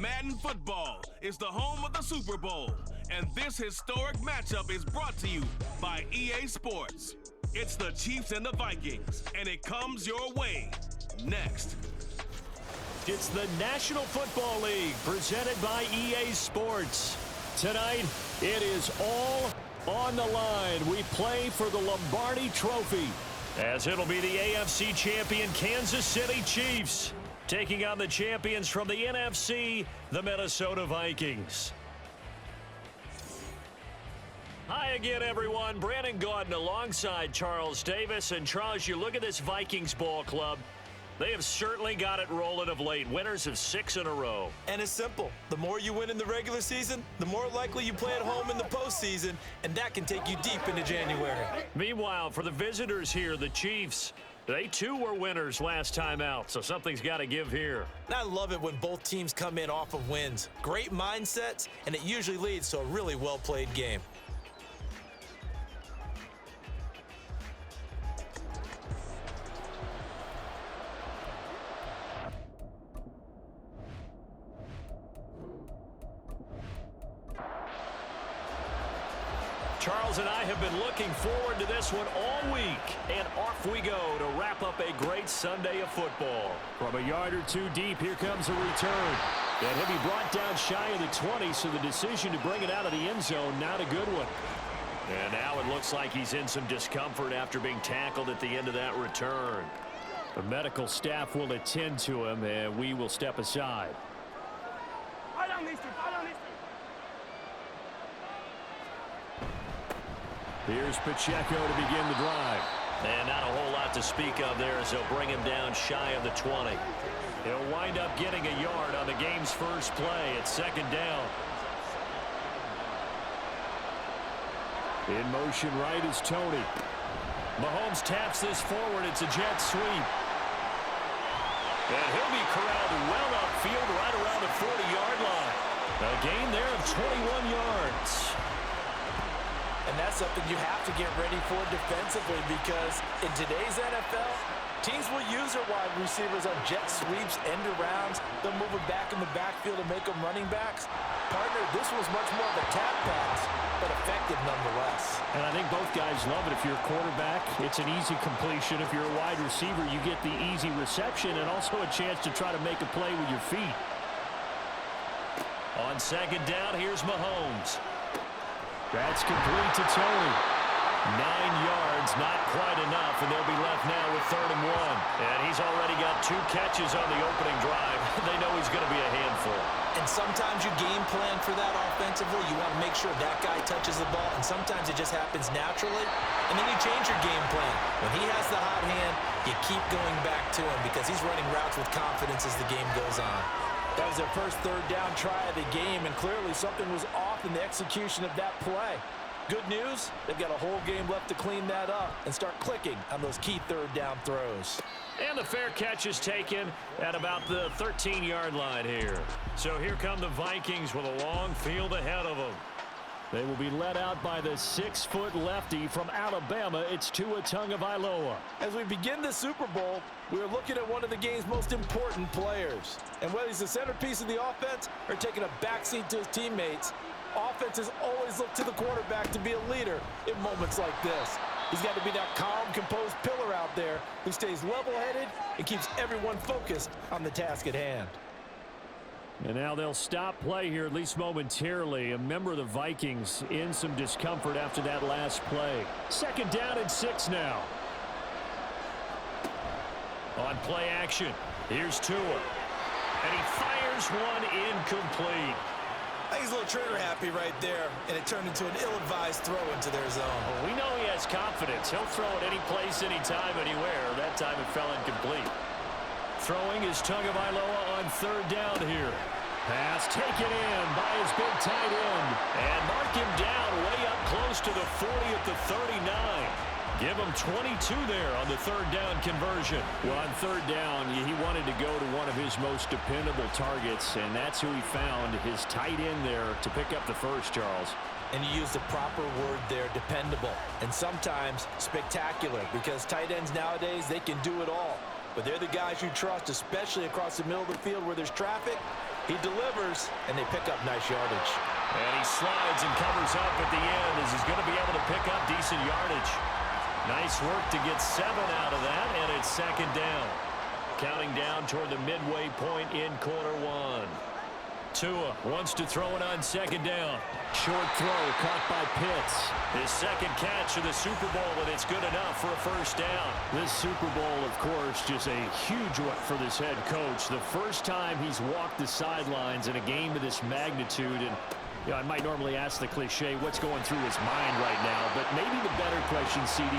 Madden Football is the home of the Super Bowl, and this historic matchup is brought to you by EA Sports. It's the Chiefs and the Vikings, and it comes your way next. It's the National Football League presented by EA Sports. Tonight, it is all on the line. We play for the Lombardi Trophy, as it'll be the AFC champion Kansas City Chiefs taking on the champions from the NFC, the Minnesota Vikings. Hi again, everyone. Brandon Gaudin alongside Charles Davis. And Charles, you look at this Vikings ball club. They have certainly got it rolling of late. Winners of 6 in a row. And it's simple. The more you win in the regular season, the more likely you play at home in the postseason, and that can take you deep into January. Meanwhile, for the visitors here, the Chiefs, they too were winners last time out, so something's got to give here. And I love it when both teams come in off of wins. Great mindsets, and it usually leads to a really well-played game. Charles and I have been looking forward to this one all week, and off we go to wrap up a great Sunday of football. From a yard or two deep, here comes a return. And he'll be brought down shy of the 20, so the decision to bring it out of the end zone, not a good one. And now it looks like he's in some discomfort after being tackled at the end of that return. The medical staff will attend to him, and we will step aside. Here's Pacheco to begin the drive. And not a whole lot to speak of there as they'll bring him down shy of the 20. He'll wind up getting a yard on the game's first play at second down. In motion right is Tony. Mahomes taps this forward. It's a jet sweep. And he'll be corralled well upfield right around the 40-yard line. A gain there of 21 yards. And that's something you have to get ready for defensively, because in today's NFL, teams will use their wide receivers on jet sweeps, end arounds. They'll move them back in the backfield and make them running backs. Partner, this was much more of a tap pass, but effective nonetheless. And I think both guys love it. If you're a quarterback, it's an easy completion. If you're a wide receiver, you get the easy reception and also a chance to try to make a play with your feet. On second down, here's Mahomes. That's complete to Tony. 9 yards, not quite enough, and they'll be left now with 3rd and 1. And he's already got 2 catches on the opening drive. They know he's going to be a handful. And sometimes you game plan for that offensively. You want to make sure that guy touches the ball, and sometimes it just happens naturally. And then you change your game plan. When he has the hot hand, you keep going back to him because he's running routes with confidence as the game goes on. That was their first 3rd down try of the game, and clearly something was off in the execution of that play. Good news, they've got a whole game left to clean that up and start clicking on those key 3rd down throws. And the fair catch is taken at about the 13-yard line here. So here come the Vikings with a long field ahead of them. They will be led out by the 6-foot lefty from Alabama. It's Tua Tagovailoa. As we begin the Super Bowl, we're looking at one of the game's most important players. And whether he's the centerpiece of the offense or taking a backseat to his teammates, offenses always look to the quarterback to be a leader in moments like this. He's got to be that calm, composed pillar out there who stays level-headed and keeps everyone focused on the task at hand. And now they'll stop play here, at least momentarily. A member of the Vikings in some discomfort after that last play. 2nd down and 6 now. On play action, here's Tua. And he fires one incomplete. I think he's a little trigger happy right there, and it turned into an ill-advised throw into their zone. Well, we know he has confidence. He'll throw it any place, anytime, anywhere. That time it fell incomplete. Throwing is Tagovailoa on 3rd down here. Pass taken in by his big tight end. And mark him down way up close to the 40 at the 39. Give him 22 there on the 3rd down conversion. Well, on 3rd down, he wanted to go to one of his most dependable targets, and that's who he found, his tight end there, to pick up the first, Charles. And you used the proper word there, dependable. And sometimes spectacular, because tight ends nowadays, they can do it all. But they're the guys you trust, especially across the middle of the field where there's traffic. He delivers, and they pick up nice yardage. And he slides and covers up at the end as he's going to be able to pick up decent yardage. Nice work to get 7 out of that, and it's second down. Counting down toward the midway point in quarter one. Tua wants to throw it on second down. Short throw caught by Pitts. His second catch of the Super Bowl, and it's good enough for a first down. This Super Bowl, of course, just a huge one for this head coach. The first time he's walked the sidelines in a game of this magnitude. And you know, I might normally ask the cliche, what's going through his mind right now? But maybe the better question, CD,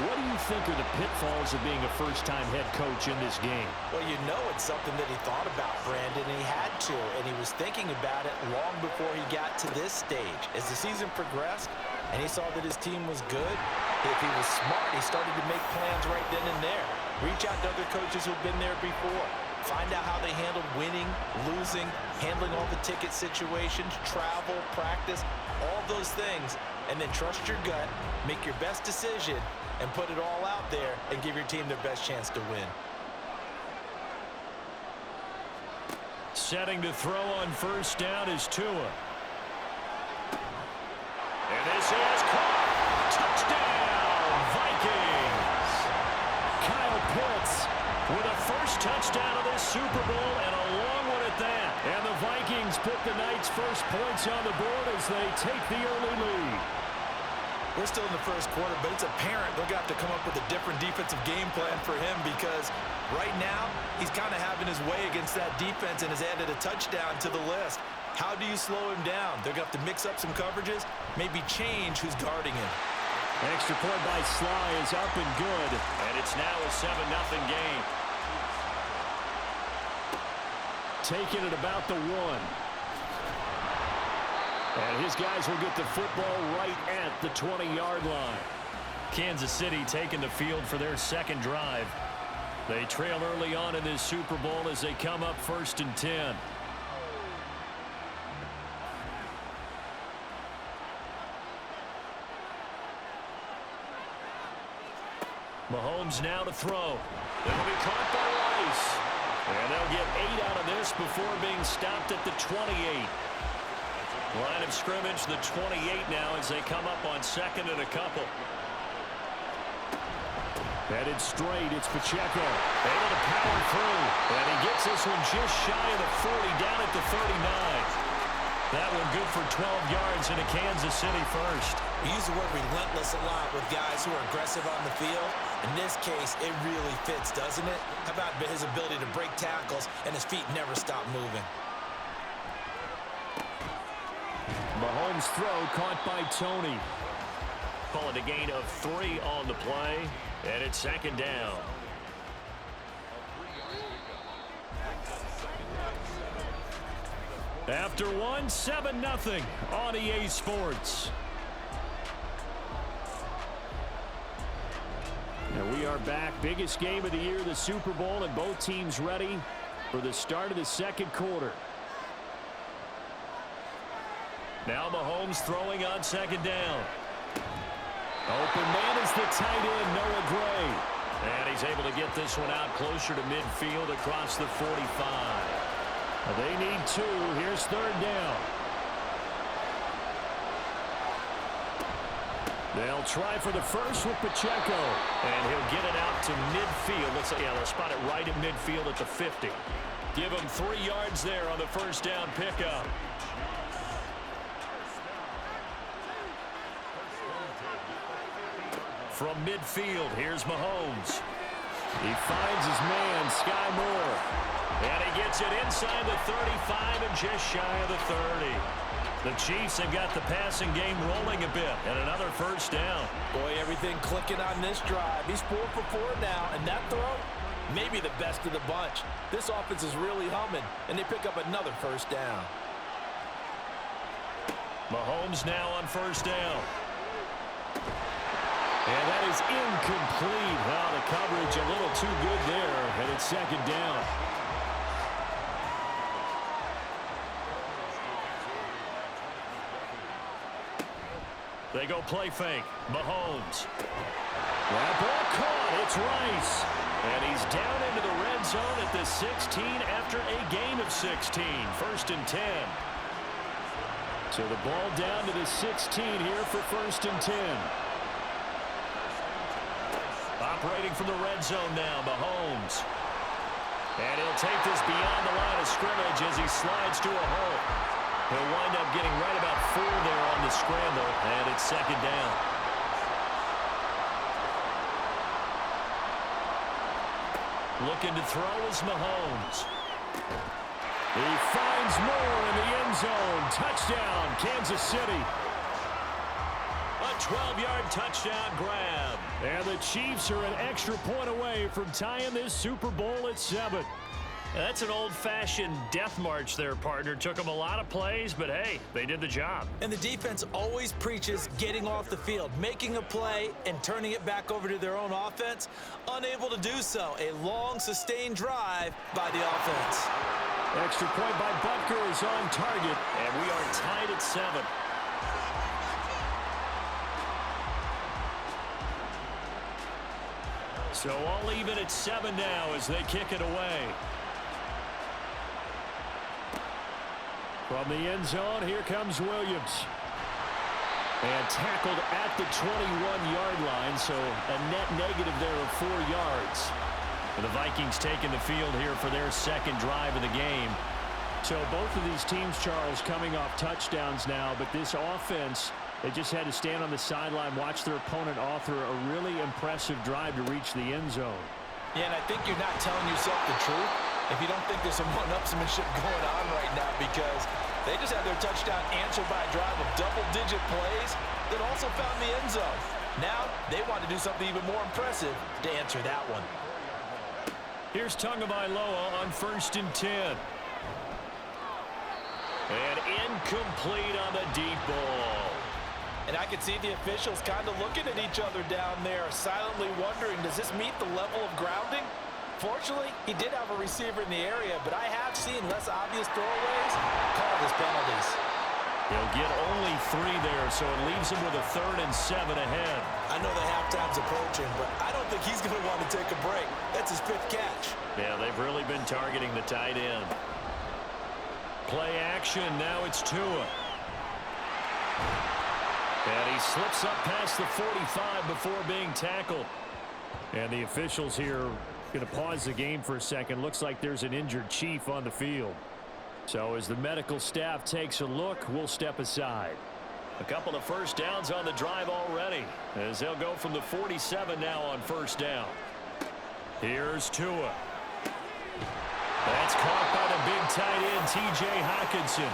what do you think are the pitfalls of being a first-time head coach in this game? Well, you know it's something that he thought about, Brandon, and he had to, and he was thinking about it long before he got to this stage. As the season progressed and he saw that his team was good, if he was smart, he started to make plans right then and there. Reach out to other coaches who've been there before. Find out how they handled winning, losing, handling all the ticket situations, travel, practice, all those things, and then trust your gut, make your best decision, and put it all out there and give your team their best chance to win. Setting to throw on first down is Tua. And this is caught. Touchdown, Vikings. Kyle Pitts with a first touchdown of this Super Bowl, and a long one at that. And the Vikings put the Knights' first points on the board as they take the early lead. We're still in the first quarter, but it's apparent they're going to have to come up with a different defensive game plan for him, because right now he's kind of having his way against that defense and has added a touchdown to the list. How do you slow him down? They're going to have to mix up some coverages, maybe change who's guarding him. Extra point by Sly is up and good, and it's now a 7-0 game. Taking it about the 1. And his guys will get the football right at the 20-yard line. Kansas City taking the field for their second drive. They trail early on in this Super Bowl as they come up 1st and 10. Mahomes now to throw. It'll be caught by Rice. And they'll get 8 out of this before being stopped at the 28. Line of scrimmage, the 28 now as they come up on 2nd and a couple. Headed straight, it's Pacheco. Able to power through. And he gets this one just shy of the 40, down at the 39. That one good for 12 yards and a Kansas City first. We use the word relentless a lot with guys who are aggressive on the field. In this case, it really fits, doesn't it? How about his ability to break tackles and his feet never stop moving? Mahomes' throw caught by Tony. Call it a gain of 3 on the play, and it's 2nd down. After 1, 7-0 on EA Sports. And we are back. Biggest game of the year, the Super Bowl, and both teams ready for the start of the second quarter. Now Mahomes throwing on 2nd down. Open man is the tight end, Noah Gray. And he's able to get this one out closer to midfield across the 45. They need 2. Here's 3rd down. They'll try for the first with Pacheco. And he'll get it out to midfield. They'll spot it right at midfield at the 50. Give him 3 yards there on the first down pickup. From midfield, here's Mahomes. He finds his man, Sky Moore. And he gets it inside the 35 and just shy of the 30. The Chiefs have got the passing game rolling a bit, and another first down. Boy, everything clicking on this drive. He's 4 for 4 now, and that throw, maybe the best of the bunch. This offense is really humming, and they pick up another first down. Mahomes now on first down. And that is incomplete. Well, the coverage a little too good there, and it's 2nd down. They go play fake. Mahomes. That ball caught. It's Rice. And he's down into the red zone at the 16 after a gain of 16. 1st and 10. So the ball down to the 16 here for 1st and 10. Operating from the red zone now, Mahomes. And he'll take this beyond the line of scrimmage as he slides to a hole. He'll wind up getting right about 4 there on the scramble, and it's 2nd down. Looking to throw is Mahomes. He finds Moore in the end zone. Touchdown, Kansas City. A 12-yard touchdown grab. And the Chiefs are an extra point away from tying this Super Bowl at 7. That's an old-fashioned death march there, partner. Took them a lot of plays, but hey, they did the job. And the defense always preaches getting off the field, making a play, and turning it back over to their own offense. Unable to do so. A long, sustained drive by the offense. Extra point by Butker is on target. And we are tied at 7. So all even at 7 now as they kick it away. From the end zone, here comes Williams. And tackled at the 21-yard line, so a net negative there of 4 yards. And the Vikings taking the field here for their 2nd drive of the game. So both of these teams, Charles, coming off touchdowns now, but this offense, they just had to stand on the sideline, watch their opponent author a really impressive drive to reach the end zone. Yeah, and I think you're not telling yourself the truth if you don't think there's some one-upsmanship going on right now, because they just had their touchdown answered by a drive of double-digit plays that also found the end zone. Now they want to do something even more impressive to answer that one. Here's Tagovailoa on 1st and 10. And incomplete on the deep ball. And I can see the officials kind of looking at each other down there, silently wondering, does this meet the level of grounding? Fortunately, he did have a receiver in the area, but I have seen less obvious throwaways called as penalties. He'll get only 3 there, so it leaves him with a 3rd and 7 ahead. I know the halftime's approaching, but I don't think he's going to want to take a break. That's his 5th catch. Yeah, they've really been targeting the tight end. Play action, now it's Tua. And he slips up past the 45 before being tackled. And the officials here going to pause the game for a second. Looks like there's an injured Chief on the field. So as the medical staff takes a look, we'll step aside. A couple of 1st downs on the drive already, as they'll go from the 47 now on 1st down. Here's Tua. That's caught by the big tight end, T.J. Hockenson.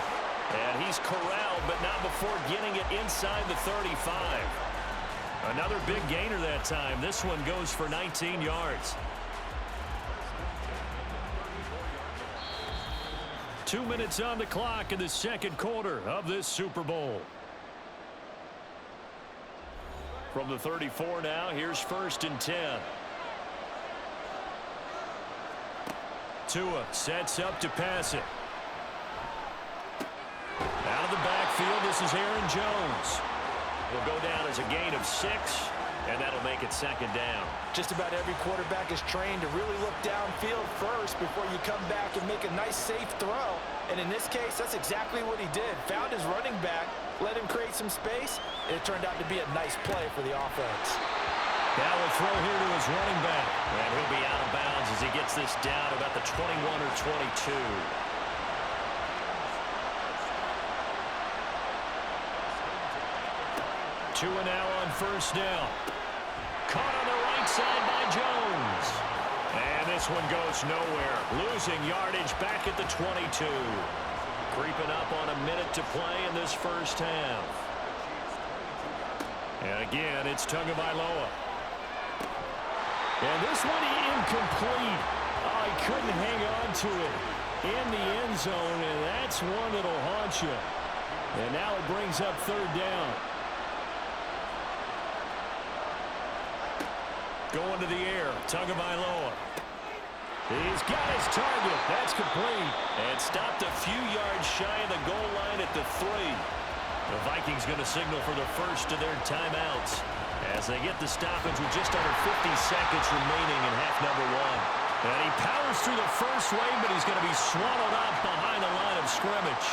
And he's corralled, but not before getting it inside the 35. Another big gainer that time. This one goes for 19 yards. 2 minutes on the clock in the 2nd quarter of this Super Bowl. From the 34 now, here's 1st and 10. Tua sets up to pass it. Out of the backfield, this is Aaron Jones. Will go down as a gain of 6, and that'll make it 2nd down. Just about every quarterback is trained to really look downfield first before you come back and make a nice, safe throw. And in this case, that's exactly what he did. Found his running back, let him create some space, and it turned out to be a nice play for the offense. Now will throw here to his running back. And he'll be out of bounds as he gets this down about the 21 or 22. Tua now on 1st down. Caught on the right side by Jones. And this one goes nowhere. Losing yardage back at the 22. Creeping up on a minute to play in this 1st half. And again, it's Tagovailoa. And this one incomplete. Oh, he couldn't hang on to it in the end zone, and that's one that'll haunt you. And now it brings up 3rd down. Going to the air, Tagovailoa. He's got his target. That's complete. And stopped a few yards shy of the goal line at the 3. The Vikings going to signal for the first of their timeouts. as they get the stoppage with just under 50 seconds remaining in half number one. And he powers through the first wave, but he's going to be swallowed up behind the line of scrimmage.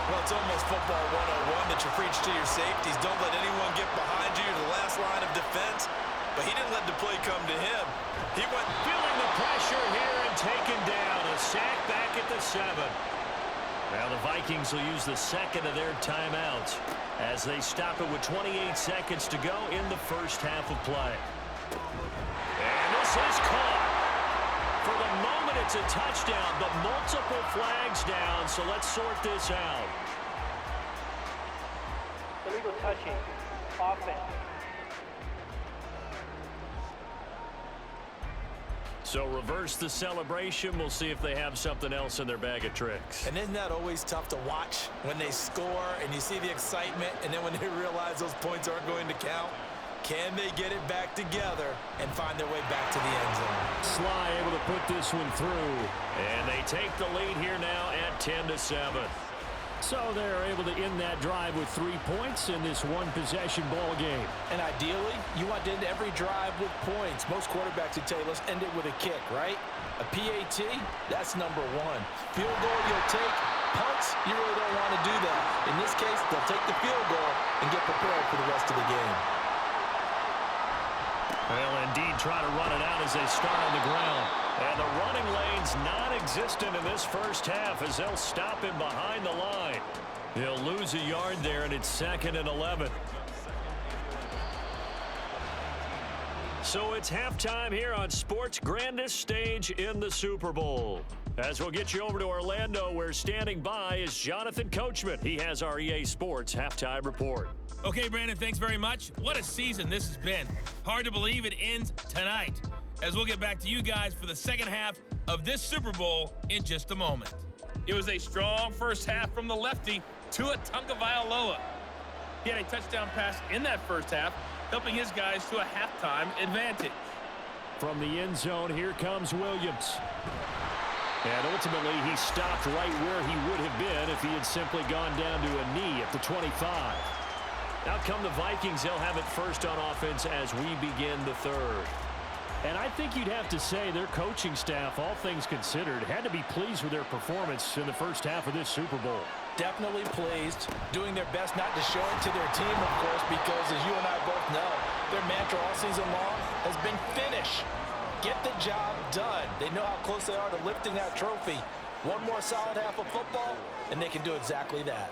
Well, it's almost football 101 that you preach to your safeties. Don't let anyone get behind you to the last line of defense. But he didn't let the play come to him. He went feeling the pressure here and taken down. A sack back at the 7. Now the Vikings will use the second of their timeouts as they stop it with 28 seconds to go in the first half of play. And this is caught. For the moment, it's a touchdown, but multiple flags down, so let's sort this out. Illegal touching. Offense. So reverse the celebration. We'll see if they have something else in their bag of tricks. And isn't that always tough to watch when they score and you see the excitement, and then when they realize those points aren't going to count? Can they get it back together and find their way back to the end zone? Sly able to put this one through. And they take the lead here now at 10-7. So they're able to end that drive with 3 points in this one-possession ball game. And ideally, you want to end every drive with points. Most quarterbacks would tell you, let's end it with a kick, right? A PAT, that's number one. Field goal you'll take. Punts, you really don't want to do that. In this case, they'll take the field goal and get prepared for the rest of the game. Well, indeed, try to run it out as they start on the ground. And the running lane's non-existent in this first half as they'll stop him behind the line. He'll lose a yard there, and it's 2nd and 11. So it's halftime here on sports' grandest stage in the Super Bowl. As we'll get you over to Orlando, where standing by is Jonathan Coachman. He has our EA Sports halftime report. Okay, Brandon, thanks very much. What a season this has been. Hard to believe it ends tonight, as we'll get back to you guys for the second half of this Super Bowl in just a moment. It was a strong first half from the lefty, Tua Tagovailoa. He had a touchdown pass in that first half, helping his guys to a halftime advantage. From the end zone, here comes Williams. And ultimately, he stopped right where he would have been if he had simply gone down to a knee at the 25. Out come the Vikings. They'll have it first on offense as we begin the third. And I think you'd have to say their coaching staff, all things considered, had to be pleased with their performance in the first half of this Super Bowl. Definitely pleased, doing their best not to show it to their team, of course, because as you and I both know, their mantra all season long has been finish. Get the job done. They know how close they are to lifting that trophy. One more solid half of football, and they can do exactly that.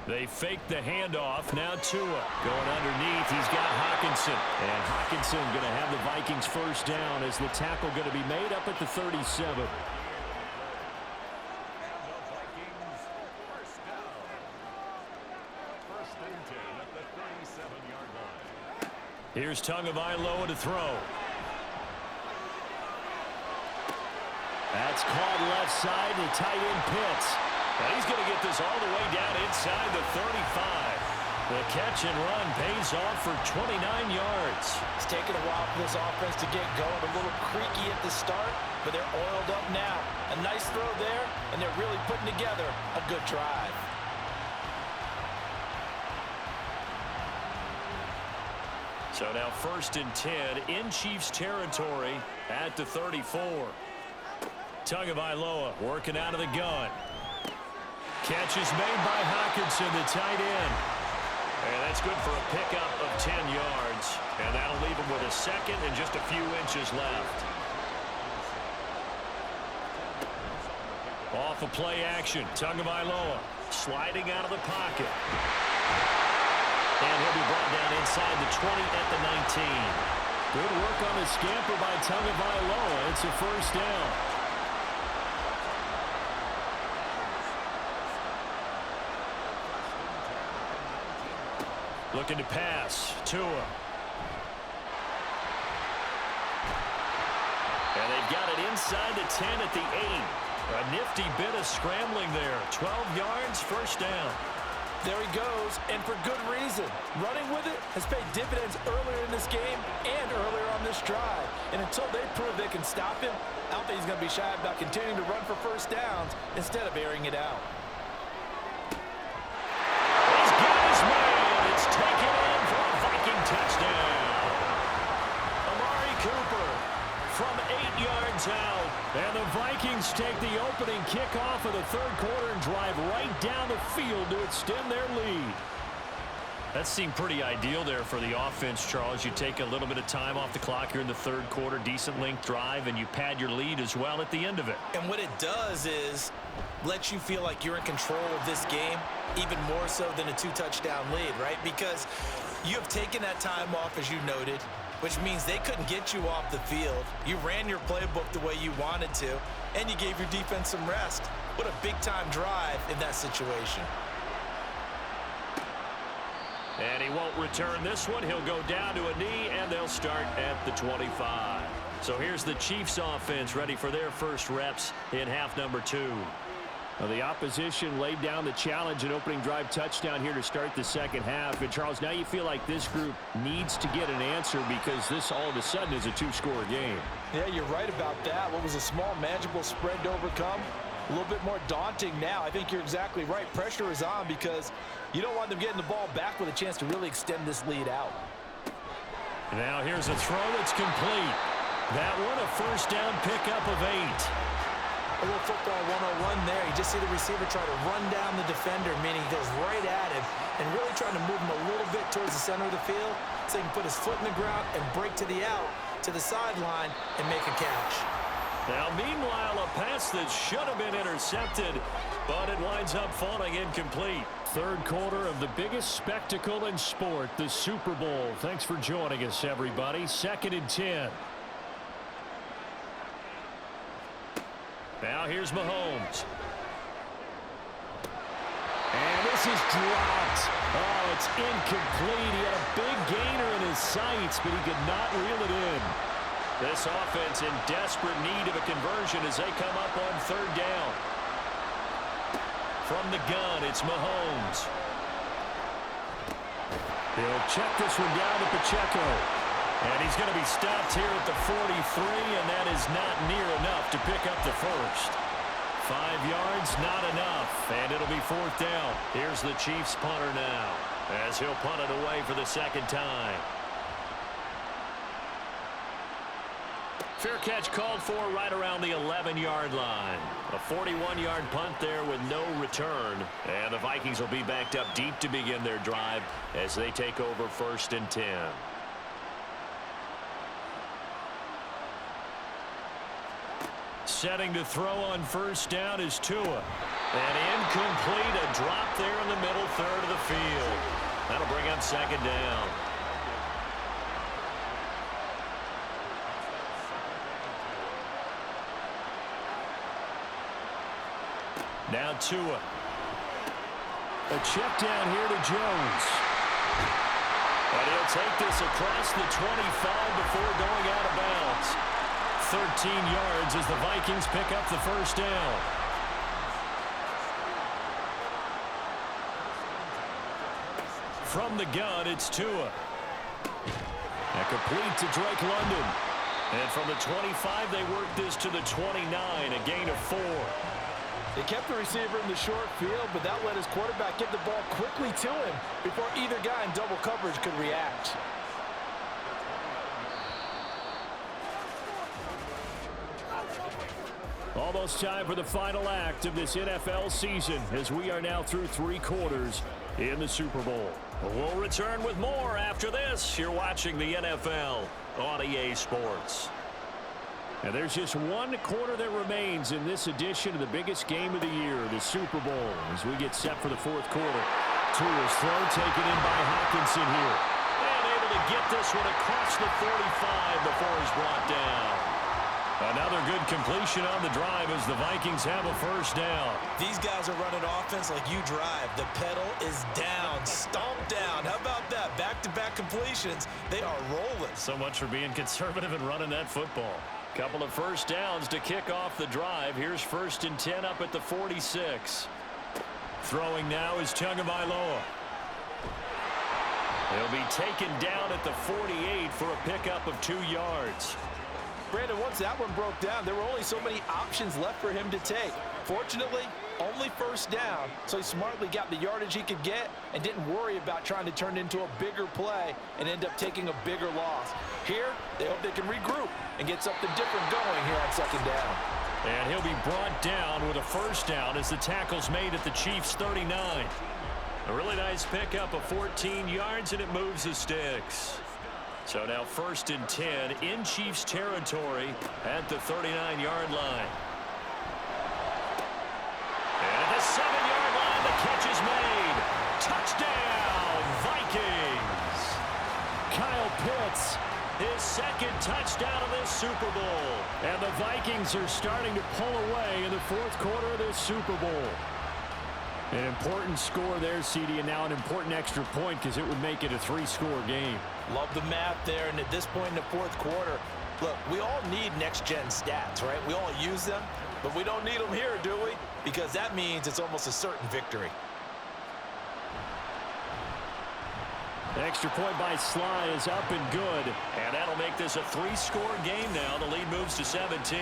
They fake the handoff. Now Tua going underneath. He's got Hawkinson. And Hawkinson going to have the Vikings first down as the tackle going to be made up at the 37. Here's Tagovailoa to throw. That's caught left side. The tight end Pitts. And he's going to get this all the way down inside the 35. The catch and run pays off for 29 yards. It's taken a while for this offense to get going. A little creaky at the start, but they're oiled up now. A nice throw there, and they're really putting together a good drive. So now 1st and 10 in Chiefs territory at the 34. Tagovailoa working out of the gun. Catch is made by Hawkinson, the tight end. And that's good for a pickup of 10 yards. And that'll leave him with a second and just a few inches left. Off of play action, Tagovailoa sliding out of the pocket. And he'll be brought down inside the 20 at the 19. Good work on the scamper by Tagovailoa. It's a first down. Looking to pass. Tua. And they've got it inside the 10 at the 8. A nifty bit of scrambling there. 12 yards, first down. There he goes, and for good reason. Running with it has paid dividends earlier in this game and earlier on this drive. And until they prove they can stop him, I don't think he's going to be shy about continuing to run for first downs instead of airing it out. He's got his man. It's taken Vikings take the opening kickoff of the third quarter and drive right down the field to extend their lead. That seemed pretty ideal there for the offense, Charles. You take a little bit of time off the clock here in the third quarter, decent length drive, and you pad your lead as well at the end of it. And what it does is let you feel like you're in control of this game, even more so than a 2-touchdown lead, right? Because you have taken that time off, as you noted, which means they couldn't get you off the field. You ran your playbook the way you wanted to, and you gave your defense some rest. What a big-time drive in that situation. And he won't return this one. He'll go down to a knee, and they'll start at the 25. So here's the Chiefs offense ready for their first reps in half number 2. Well, the opposition laid down the challenge, an opening drive touchdown here to start the second half. And, Charles, now you feel like this group needs to get an answer because this all of a sudden is a 2-score game. Yeah, you're right about that. What was a small, manageable spread to overcome? A little bit more daunting now. I think you're exactly right. Pressure is on because you don't want them getting the ball back with a chance to really extend this lead out. Now here's a throw that's complete. That one a first down pickup of 8. A little football 101 there. You just see the receiver try to run down the defender, meaning he goes right at him and really trying to move him a little bit towards the center of the field so he can put his foot in the ground and break to the out, to the sideline, and make a catch. Now, meanwhile, a pass that should have been intercepted, but it winds up falling incomplete. Third quarter of the biggest spectacle in sport, the Super Bowl. Thanks for joining us, everybody. 2nd and 10. Now here's Mahomes. And this is dropped. Oh, it's incomplete. He had a big gainer in his sights, but he could not reel it in. This offense in desperate need of a conversion as they come up on third down. From the gun, it's Mahomes. He'll check this one down to Pacheco. And he's going to be stopped here at the 43, and that is not near enough to pick up the first. 5 yards, not enough, and it'll be 4th down. Here's the Chiefs punter now, as he'll punt it away for the second time. Fair catch called for right around the 11-yard line. A 41-yard punt there with no return. And the Vikings will be backed up deep to begin their drive as they take over 1st and 10. Setting to throw on first down is Tua. And incomplete, a drop there in the middle third of the field. That'll bring up 2nd down. Now Tua. A check down here to Jones. And he'll take this across the 25 before going out of bounds. 13 yards as the Vikings pick up the first down. From the gun, it's Tua. And complete to Drake London. And from the 25, they work this to the 29, a gain of 4. They kept the receiver in the short field, but that let his quarterback get the ball quickly to him before either guy in double coverage could react. Almost time for the final act of this NFL season as we are now through 3 quarters in the Super Bowl. We'll return with more after this. You're watching the NFL on EA Sports. And there's just 1 quarter that remains in this edition of the biggest game of the year, the Super Bowl, as we get set for the 4th quarter. Tua's throw taken in by Hawkinson here. And able to get this one across the 45 before he's brought down. Another good completion on the drive as the Vikings have a first down. These guys are running offense like you drive. The pedal is down, stomped down. How about that? Back-to-back completions. They are rolling. So much for being conservative and running that football. Couple of first downs to kick off the drive. Here's 1st and 10 up at the 46. Throwing now is Tagovailoa. He'll be taken down at the 48 for a pickup of 2 yards. Brandon, once that one broke down, there were only so many options left for him to take. Fortunately, only first down, so he smartly got the yardage he could get and didn't worry about trying to turn it into a bigger play and end up taking a bigger loss. Here, they hope they can regroup and get something different going here on 2nd down. And he'll be brought down with a first down as the tackle's made at the Chiefs' 39. A really nice pickup of 14 yards, and it moves the sticks. So now 1st and 10 in Chiefs territory at the 39-yard line. And at the 7-yard line, the catch is made. Touchdown, Vikings. Kyle Pitts, his 2nd touchdown of this Super Bowl. And the Vikings are starting to pull away in the 4th quarter of this Super Bowl. An important score there, CD, and now an important extra point because it would make it a 3-score game. Love the math there, and at this point in the 4th quarter, look, we all need next-gen stats, right? We all use them, but we don't need them here, do we? Because that means it's almost a certain victory. The extra point by Sly is up and good, and that'll make this a 3-score game now. The lead moves to 17.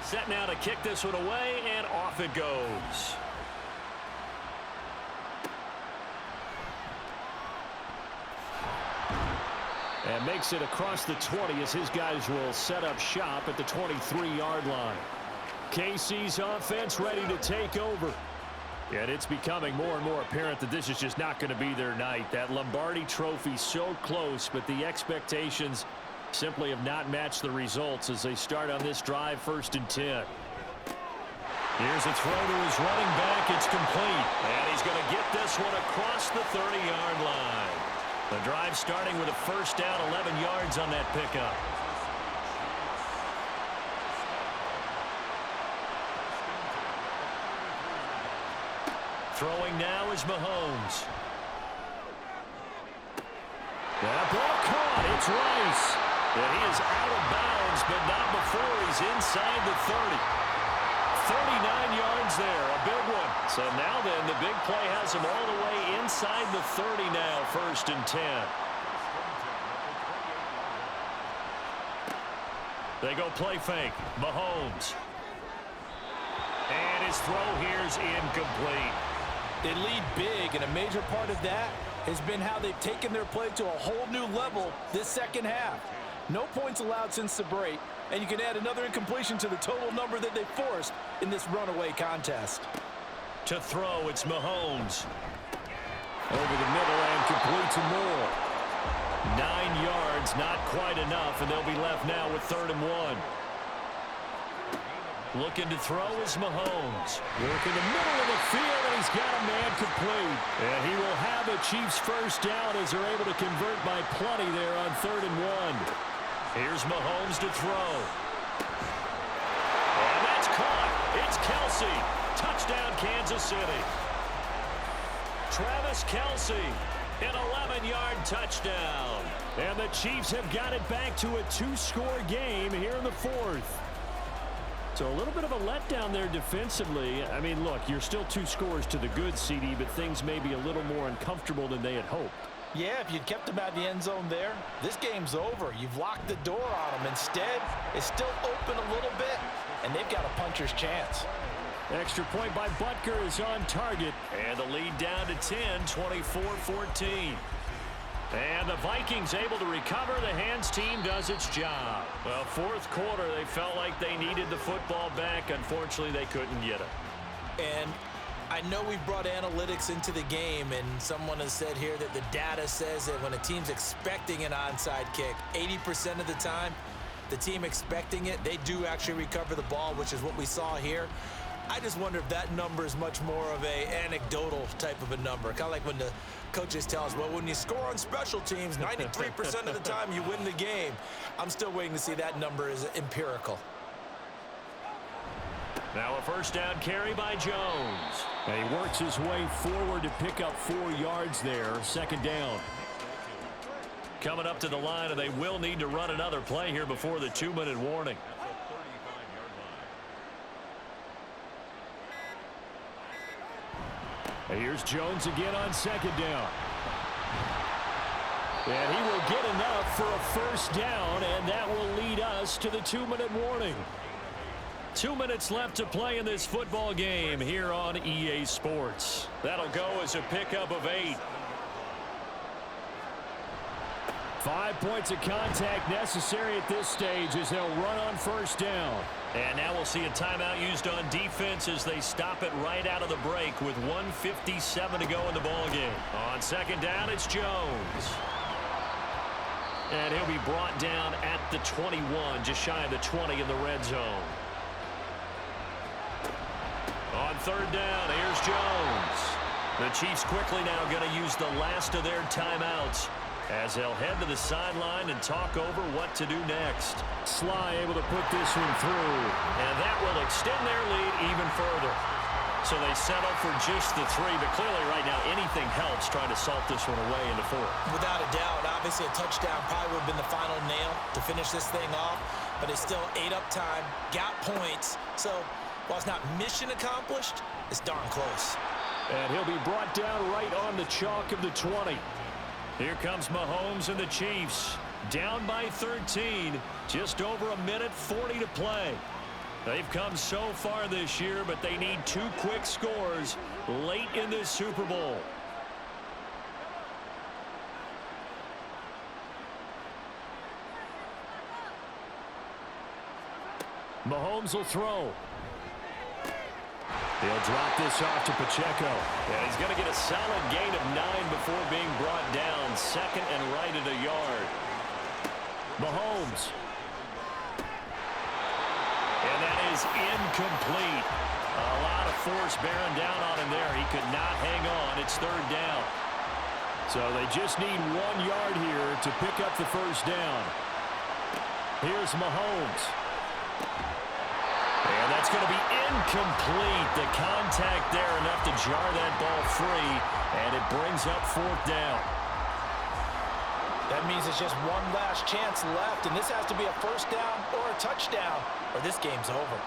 Set now to kick this one away, and off it goes. And makes it across the 20 as his guys will set up shop at the 23-yard line. KC's offense ready to take over. And it's becoming more and more apparent that this is just not going to be their night. That Lombardi trophy so close, but the expectations simply have not matched the results as they start on this drive 1st and 10. Here's a throw to his running back. It's complete. And he's going to get this one across the 30-yard line. The drive starting with a first down, 11 yards on that pickup. Throwing now is Mahomes. That ball caught. It's Rice. And he is out of bounds, but not before he's inside the 30. 39 yards there, a big one. So now then, the big play has him all the way inside the 30 now, 1st and 10. They go play fake. Mahomes. And his throw here's incomplete. They lead big, and a major part of that has been how they've taken their play to a whole new level this 2nd half. No points allowed since the break, and you can add another incompletion to the total number that they forced in this runaway contest. To throw, it's Mahomes. Over the middle and complete to Moore. 9 yards, not quite enough, and they'll be left now with 3rd and 1. Looking to throw is Mahomes. Working the middle of the field, and he's got a man complete. And he will have a Chiefs first down as they're able to convert by plenty there on 3rd and 1. Here's Mahomes to throw. And that's caught. It's Kelsey. Touchdown, Kansas City. Travis Kelsey, an 11-yard touchdown. And the Chiefs have got it back to a 2-score game here in the 4th. So a little bit of a letdown there defensively. I mean, look, you're still 2 scores to the good, CD, but things may be a little more uncomfortable than they had hoped. Yeah, if you'd kept them out of the end zone there, this game's over. You've locked the door on them. Instead, it's still open a little bit, and they've got a puncher's chance. Extra point by Butker is on target. And the lead down to 10, 24-14. And the Vikings able to recover. The hands team does its job. Well, 4th quarter, they felt like they needed the football back. Unfortunately, they couldn't get it. And I know we brought analytics into the game, and someone has said here that the data says that when a team's expecting an onside kick, 80% of the time, the team expecting it, they do actually recover the ball, which is what we saw here. I just wonder if that number is much more of a anecdotal type of a number. Kind of like when the coaches tell us, well, when you score on special teams, 93% of the time you win the game. I'm still waiting to see that number is empirical. Now a first down carry by Jones. And he works his way forward to pick up 4 yards there. 2nd down. Coming up to the line, and they will need to run another play here before the 2-minute warning. And here's Jones again on 2nd down. And he will get enough for a first down, and that will lead us to the 2-minute warning. 2 minutes left to play in this football game here on EA Sports. That'll go as a pickup of 8. 5 points of contact necessary at this stage as they'll run on first down. And now we'll see a timeout used on defense as they stop it right out of the break with 1:57 to go in the ballgame. On second down, it's Jones. And he'll be brought down at the 21, just shy of the 20 in the red zone. On third down, here's Jones. The Chiefs quickly now going to use the last of their timeouts as they'll head to the sideline and talk over what to do next. Sly able to put this one through. And that will extend their lead even further. So they settle for just the 3, but clearly right now anything helps trying to salt this one away in the 4. Without a doubt, obviously a touchdown probably would have been the final nail to finish this thing off, but it's still ate up time, got points. So while it's not mission accomplished, it's darn close. And he'll be brought down right on the chalk of the 20. Here comes Mahomes and the Chiefs. Down by 13. Just over a minute 40 to play. They've come so far this year, but they need 2 quick scores late in this Super Bowl. Mahomes will throw. He'll drop this off to Pacheco. And he's going to get a solid gain of 9 before being brought down. Second and right at a yard. Mahomes. And that is incomplete. A lot of force bearing down on him there. He could not hang on. It's third down. So they just need 1 yard here to pick up the first down. Here's Mahomes. And that's going to be incomplete. The contact there enough to jar that ball free. And it brings up fourth down. That means it's just one last chance left, and this has to be a first down or a touchdown, or this game's over.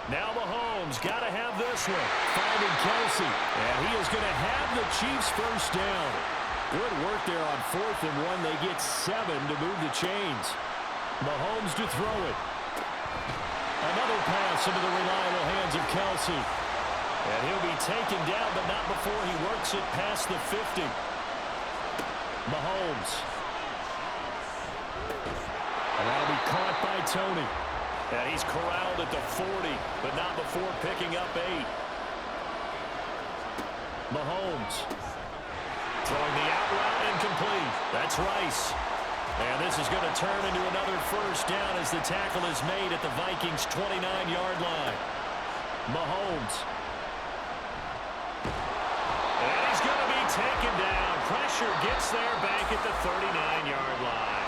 Now Mahomes got to have this one. Finding Kelsey, and he is going to have the Chiefs first down. Good work there on 4th and 1. They get 7 to move the chains. Mahomes to throw it. Another pass into the reliable hands of Kelsey. And he'll be taken down, but not before he works it past the 50. Mahomes. And that'll be caught by Tony. And he's corralled at the 40, but not before picking up 8. Mahomes. Throwing the out route incomplete. That's Rice. And this is going to turn into another first down as the tackle is made at the Vikings' 29-yard line. Mahomes. And he's going to be taken down. Pressure gets there back at the 39-yard line.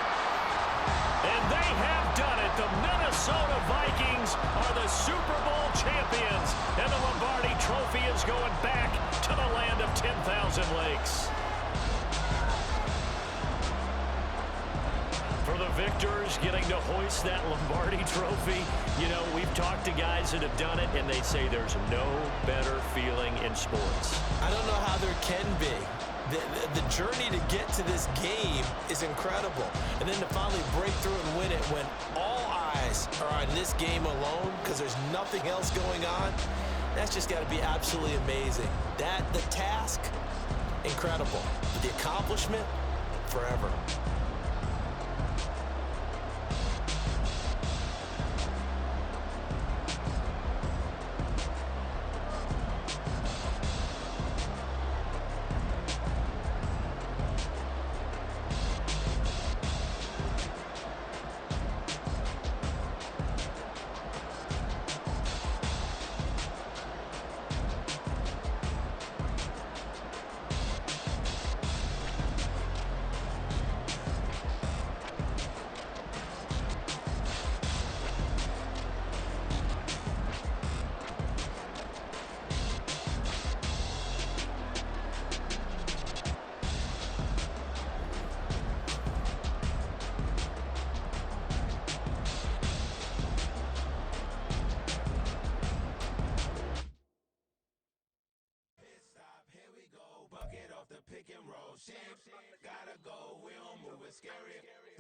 And they have done it. The Minnesota Vikings are the Super Bowl champions. And the Lombardi Trophy is going back to the land of 10,000 lakes. For the victors getting to hoist that Lombardi Trophy, you know, we've talked to guys that have done it, and they say there's no better feeling in sports. I don't know how there can be. The journey to get to this game is incredible. And then to finally break through and win it when all eyes are on this game alone because there's nothing else going on, that's just got to be absolutely amazing. The task, incredible. But the accomplishment, forever.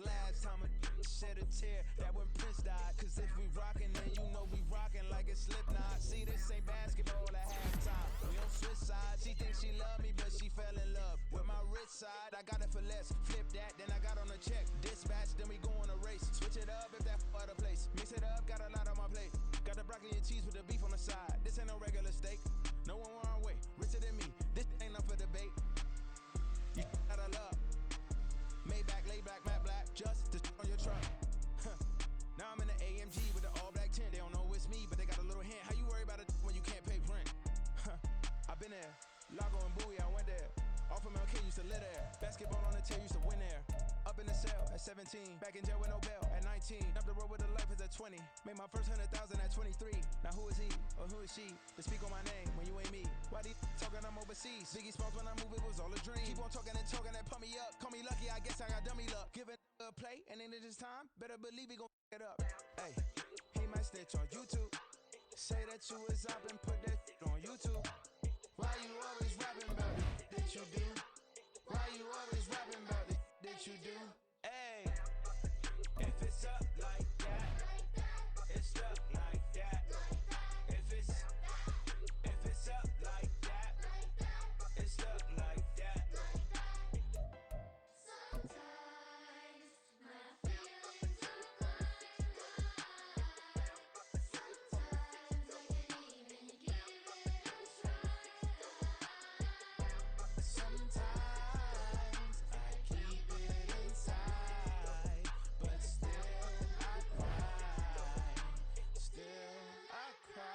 Last time a shed a tear, that when Prince died. Cause if we rockin', then you know we rockin' like a Slipknot. See, this ain't basketball at halftime. We don't switch sides. She thinks she love me, but she fell in love with my wrist side, I got it for less. Flip that, then I got on a check. Dispatch, then we go on a race. Switch it up if that other place. Mix it up, got a lot on my plate. Got the broccoli and cheese with the beef on the side. This ain't no regular steak. No one wrong way, richer than me. This ain't up for debate. You out of love. Maybach, laid back, matte black, just to on your truck. Now I'm in the AMG with the all black tint. They don't know it's me, but they got a little hint. How you worry about it when you can't pay rent? I've been there. Lago and Bowie, I went there. Off of MLK, used to live there. Basketball on the tier, used to win there. Up in the cell at 17. Back in jail with no bail at 19. Up the road with the life is at 20. Made my first 100,000 at 23. Now who is he or who is she to speak on my name when you ain't me? Why these talking I'm overseas? Biggie Smalls when I move, it was all a dream. Keep on talking and pump me up. Call me lucky, I guess I got dummy luck. Give it a play, and then it's time. Better believe he gon' it up. Hey, he might snitch on YouTube. Say that you was up and put that on YouTube. Why you always rapping about it that you do? Why you always rapping about it that you do? Hey, if it's up like that, it's up like that. If it's up like that, it's up like that. Sometimes my feelings are blind. Sometimes I can't even give it a try. Sometimes I keep it inside, but still I cry. Still I cry.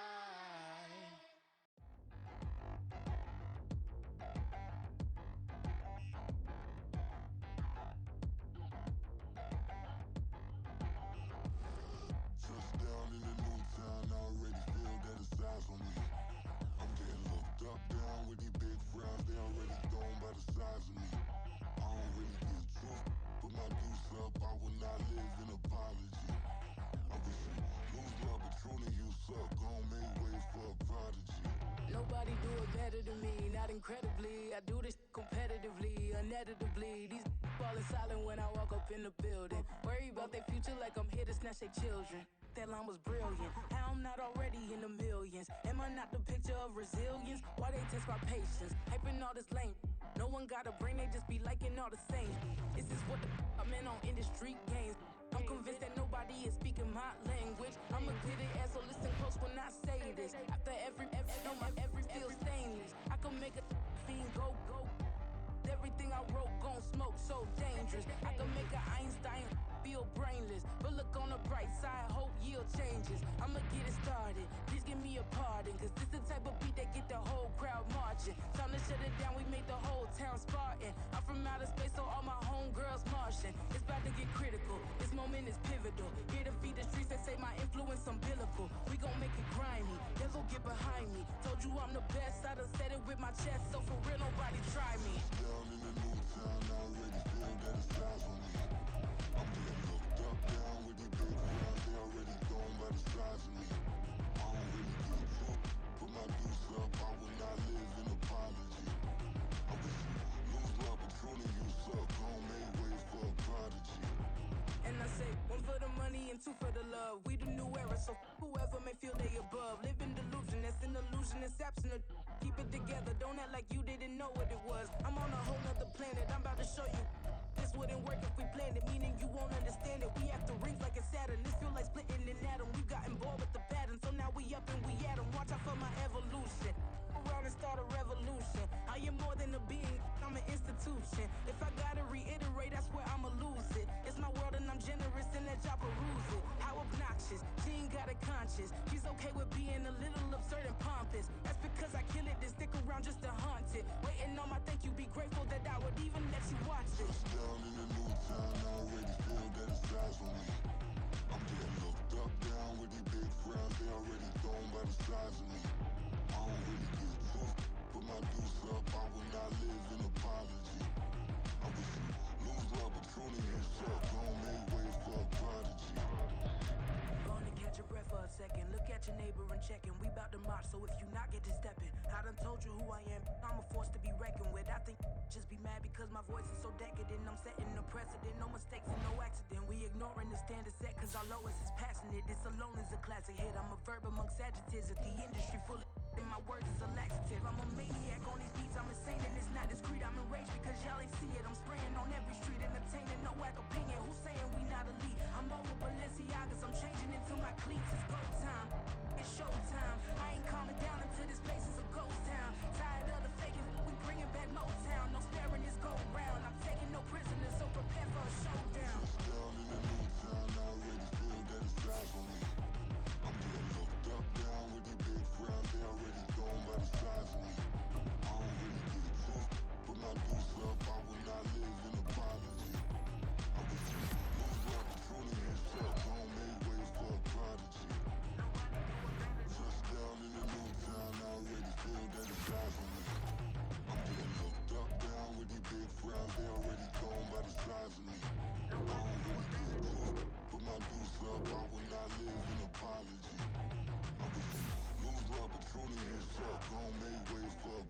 Touchdown in the new town, I already feel that it's eyes on me. I'm getting looked up, down with these big frowns, they already gone by the size of me. I don't really get truth, put my deuce up, I will not live in apology. I wish you lose love, but truly you suck, gon' make way for a prodigy. Nobody do it better than me, not incredibly. I do this competitively, uneditably. These falling silent when I walk up in the building. Worry about their future like I'm here to snatch their children. That line was brilliant. How I'm not already in the millions? Am I not the picture of resilience? Why they test my patience? Hyping all this lame. No one got a brain, they just be liking all the same. This is what the I'm in on industry games. I'm convinced that nobody is speaking my language. I'm a clear the air, so listen close when I say this. After every feel stainless. I can make a fiend go. Everything I wrote gon' smoke, so dangerous. I can make an Einstein feel brainless. But look on the bright side, hope yield changes. I'ma get it started, please give me a pardon. Cause this the type of beat that get the whole crowd marching. Time to shut it down, we made the whole town Spartan. I'm from outer space, so all my homegirls Martian. It's about to get critical, this moment is pivotal. Here to feed the streets, they say my influence umbilical. We gon' make it grimy, devil get behind me. Told you I'm the best, I done said it with my chest. So for real, nobody try me. Down in the new town, I already feel that it's eyes on me. I'm getting looked up, down with these big frowns, they already gone by the size of me. I don't really get truth, put my deuce up, I will not live in apology. I wish you lose love, but truly you suck, gon' make way for a prodigy. And I say, one for the money and two for the love. We the new era, so whoever may feel they above. Live in delusion, that's an illusion, it's absent. Keep it together, don't act like you didn't know what it was. I'm on a whole nother planet, I'm about to show you. This wouldn't work if we planned it, meaning you won't understand it. We have to rings like a Saturn, this feel like splitting an atom. We've gotten bored with the pattern, so now we up and we at 'em. Watch out for my evolution. Around and start a revolution. I am more than a being, I'm an institution. If I gotta reiterate, that's where I'ma lose it. It's my world and I'm generous and let y'all peruse it. How obnoxious, she ain't got a conscience. She's okay with being a little absurd and pompous. That's because I kill it, then stick around just to haunt it. Waiting on my thank you, be grateful that I would even let you watch it. Down in the new town, I already feel that it's eyes on me. I'm getting looked up, down with these big frowns, they already gone by the size of me. I don't really get truth, put my deuce up, I will not live in apology. I wish you lose love, but truly you suck, gon' make way for a prodigy. Gonna catch your breath for a second. Look at your neighbor and check him. We bout to march, so if you not get to stepping. I done told you who I am. I'm a force to be reckoned with. I think just be mad because my voice is so decadent. I'm setting the precedent. No mistakes and no accident. We ignoring the standard set cause our lowest is passionate. This alone is a classic hit. I'm a verb amongst adjectives. If the industry full of and my words is a laxative. I'm a maniac on these beats. I'm insane and it's not discreet. I'm enraged because y'all ain't see it.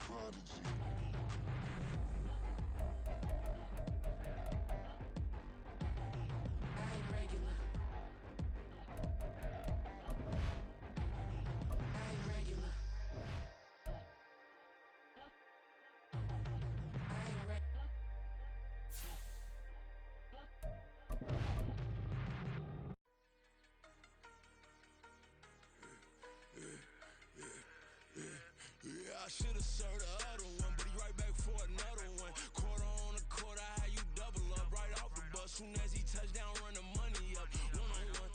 prodigy. I ain't regular. I ain't regular. I ain't regular. Yeah, I should've served the other one, but he right back for another one. Quarter on a quarter, how you double up right off the bus. Soon as he touch down, run the money up. One-on-one.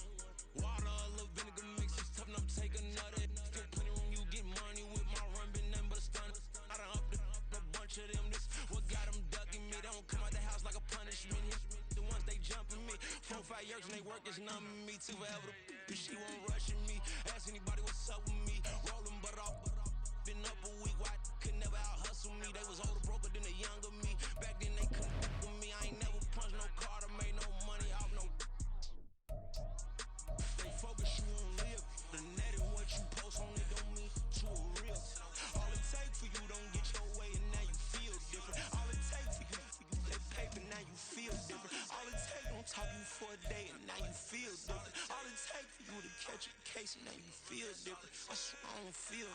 Water, a little vinegar mix, it's tough enough, take another. Still plenty room, you get money with my run, been nothing but a stun. I done up a bunch of them, this what got them ducking me. They don't come out the house like a punishment. The ones they jumping me. 4 or 5 years and they work is numbing me. Too forever, the she won't rushing me. Ask anybody what's up with me. Rolling but off. Been up a week, why could never out hustle me? They was older, broker than the younger me. Back then they couldn't with me. I ain't never punched no card or made no money off no. They focus you on live. The net and what you post on it don't mean to a real. All it take for you don't get your way and now you feel different. All it take for you that paper now you feel different. All it take don't talk you for a day and now you feel different. All it take for you to catch a case and now you feel different. I swear I don't feel.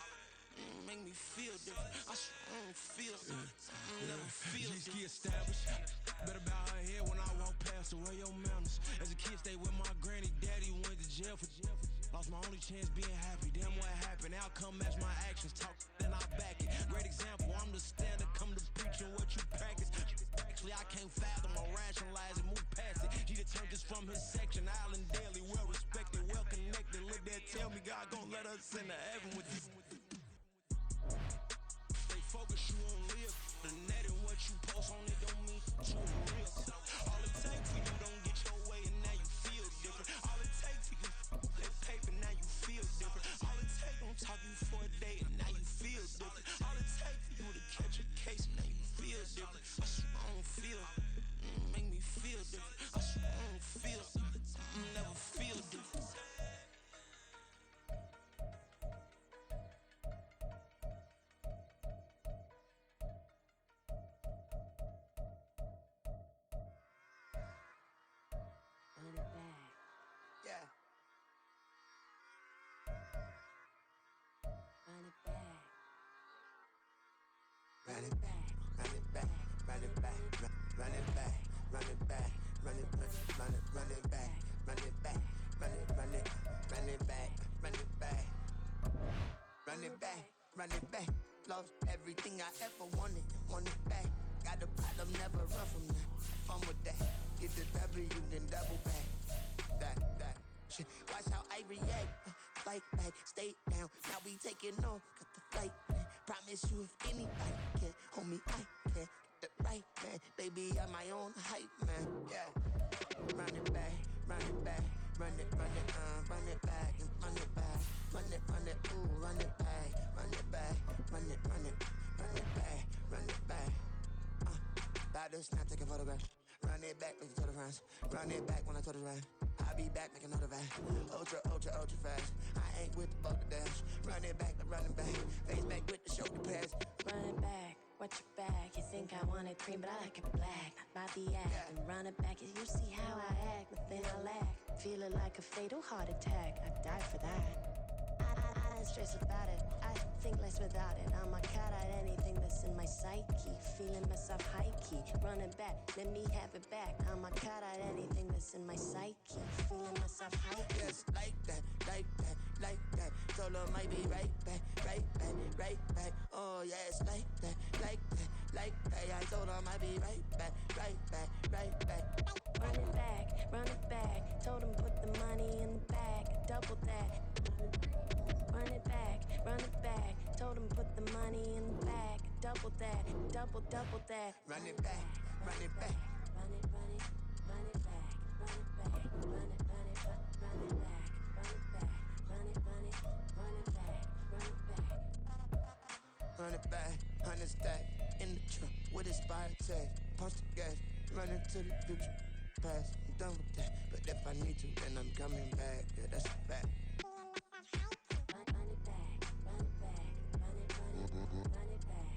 Make me feel different. I swear I don't feel. Never feel different. Established. Better bow her head when I walk past her. Where your manners? As a kid, stayed with my granny. Daddy went to jail for. Lost my only chance being happy. Damn what happened. Outcome match my actions. Talk then I back it. Great example. I'm the standard. Come to preaching what you practice. Actually, I can't fathom or rationalize it. Move past it. He turned this from his section. Island daily. Well respected. Well connected. Look there. Tell me God gon' let us into heaven with this. They focus you on live. The net and what you post on it don't mean too real. All it take for you don't get your way and now you feel different. All it take for you that paper now you feel different. All it take don't talk you for a day and now you feel different. All it take for you to catch a case and now you feel different. I swear I don't feel. Make me feel different. I swear I don't feel. Never feel different. Run it back, run it back, run it back, run it back, run it back, run it back, run it, run it back, run it back, run it, run it, run it back, run it back, run it back, run it back. Lost everything I ever wanted, want it back. Got a problem, never run from that. Fun with that, get the W, then double back. That shit. Watch how I react. Fight back, stay down. Now we taking off, got the flight. Promise you if anybody can, homie, I can. Get the right man, baby, I'm my own hype man. Yeah. Run it back, run it back, run it, run it, run it back, and run it back, run it, ooh, run it back, run it back, run it, run it, run it back, run it back. About to snap, take a photograph. Run it back, make it to the runs. Run it back when I told it right. I'll be back, make another back. Ultra, ultra, ultra fast. I ain't with the boat to dash. Run it back, run it back. Face back with the shoulder pads. Run it back, watch your back. You think I want it cream, but I like it black. Not by the act. Yeah. And run it back, you see how I act. Nothing I lack. Feeling like a fatal heart attack. I'd die for that. I don't stress about it. I think less without it. I'm a cat at anything that's in my psyche. Feeling myself high key. Running back, let me have it back. I'm a cat at anything that's in my psyche. Feeling myself high key. Yes, like that, like that, like that. Told her might be right back, right back, right back. Oh yes, like that, like that, like that. I told her might be right back, right back, right back. Run it back, run it back. Told him put the money in the bag. Double that. Run it back, run it back. Told him put the money in the bag. Double that, double that. Run it back, run it back. Run it, run it, run it back, run it back, run it, run it, run it back, run it back, run it, run it, run it back, run it back. Run it back, 100 stack in the truck with expired tag. Punch the gas, run into the future. Past, I'm done with that. But if I need to, then I'm coming back. Yeah, that's a fact. Run it back, run it back, run it, run it, run it back,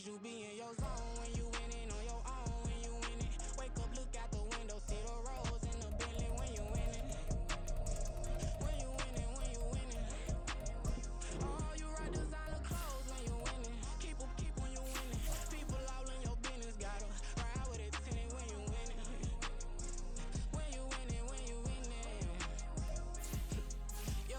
Cause you be in your zone when you winning on your own when you winning. Wake up, look out the window, see the rose in the Bentley when you winning. When you winning, when you winning. Oh, you rock designer clothes when you winning. Keep when you winning. People all in your business, gotta ride with it tinted when you winning. When you winning, when you winning. Yo,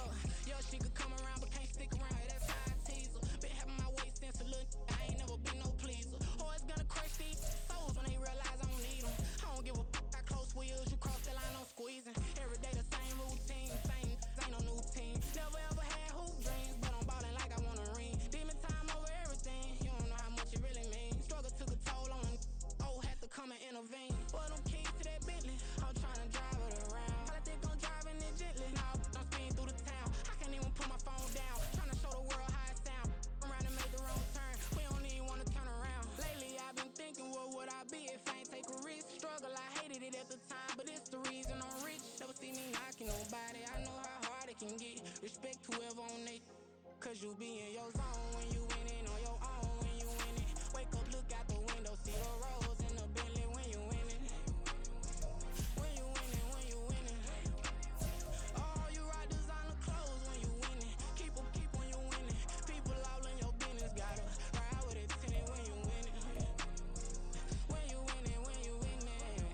she could come around but can't stick around. Yeah, that's how I tease her. Been having my way since a little. I ain't never been no pleaser. Always gonna crush these souls when they realize I don't need them. I don't give a how close wheels you cross the line, I'm squeezing. Every day the same routine, same ain't no new team. Never ever had hoop dreams, but I'm ballin' like I want a ring. Demon time over everything, you don't know how much it really means. Struggle took a toll on them. Oh, had to come and intervene. Boy, them keys to that Bentley, I'm tryna drive it around. I think I'm driving it gently. Now I'm speeding through the town. I can't even put my phone down. Tryna show the world how it sound. Around and make the wrong turn. We don't even wanna turn around. Lately I've been thinking, what would I be if I ain't take a risk? Struggle, I hated it at the time, but it's the reason I'm rich. Never see me knocking nobody. I know how hard it can get. Respect whoever on they. Cause you be in your zone when you winning on your own when you winning. Wake up, look out the window, see the rose in the Bentley when you winning. When you winning, when you winning. Oh, you rock designer clothes when you winning. Keep when you winning. People all in your business, gotta ride with it tinted when you winning. When you winning, when you winning.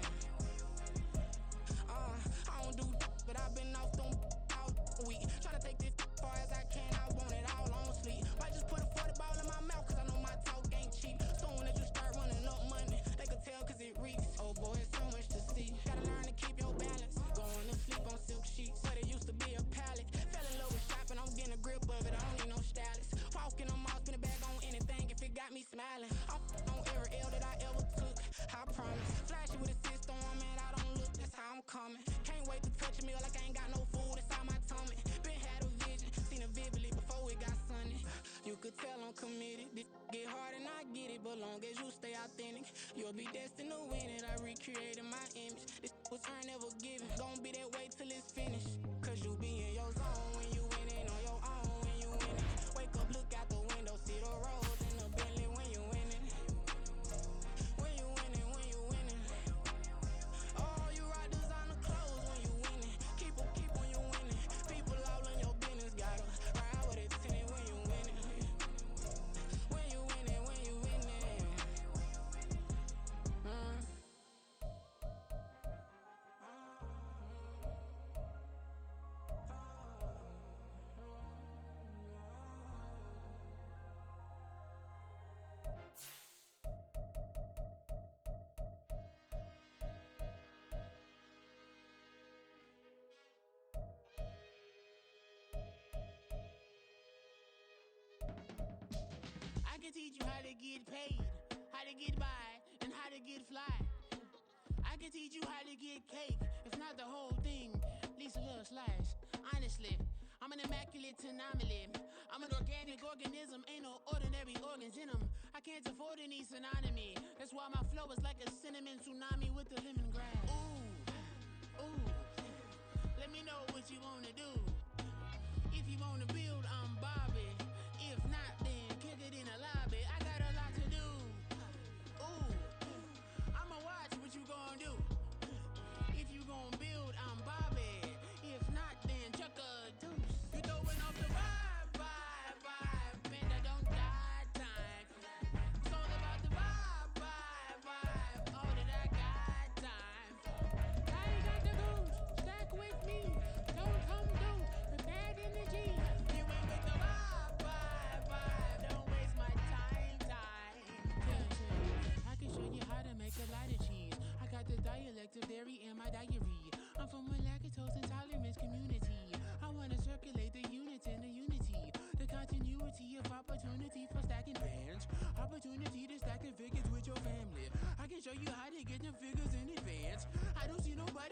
I don't do but I've been off them all week. Tryna take this far as I can, I want it all on sleep. Might just put a 40 ball in my mouth, cause I know my talk ain't cheap. Soon as you start running up money, they can tell cause it reeks. Oh boy, it's so much to see. Gotta learn to keep your balance. Going to sleep on silk sheets, but it used to be a pallet. Fell in love with shopping, I'm getting a grip of it, I don't need no stylist. Walking on mouth, spin a bag on anything if it got me smiling. I'm on every L that I ever took, I promise. Flashy with a system on, man, I don't look, that's how I'm coming. Can't wait to touch a meal like I ain't got no food inside my tummy. Been had a vision, seen it vividly before it got sunny. You could tell I'm committed. This get hard and I get it, but long as you stay authentic, you'll be destined to win it. I recreated my image. This was earned, never given. Gonna be that way till it's finished. Cause you be in your zone when you winning on your own when you winning. Wake up, look out the window, see the rose in the Bentley when you winning. When you winning, when you winning. Oh, you rock designer clothes when you winning. Keep when you winning. People all in your business, gotta ride with it tinted when you winning. When you winning, when you winning. I can teach you how to get paid, how to get by, and how to get fly. I can teach you how to get cake, if not the whole thing, at least a little slice. Honestly, I'm an immaculate anomaly. I'm an organic organism, ain't no ordinary organs in them. I can't afford any synonymy. That's why my flow is like a cinnamon tsunami with the lemongrass. Ooh, let me know what you wanna do. If you wanna build, I'm Bobby. If not, then kick it in the lobby. I got a lot to do. Ooh, I'ma watch what you gon' do. If you gon' build, I'm Bobby. If not, then chuck a deuce. You throwing off the vibe, man, I don't die time. It's all about the vibe, all that I got time. I ain't got the goose, stack with me. Don't come through with bad energy. You ain't with the vibe, don't waste my time. Yeah, I can show you how to make a lot of cheese. I got the dialect of dairy in my diary. I'm from a lactose intolerance community. I wanna circulate the units and the unity, the continuity of opportunity for stacking bands, opportunity to stack the figures with your family. I can show you how to get them figures in advance. I don't see nobody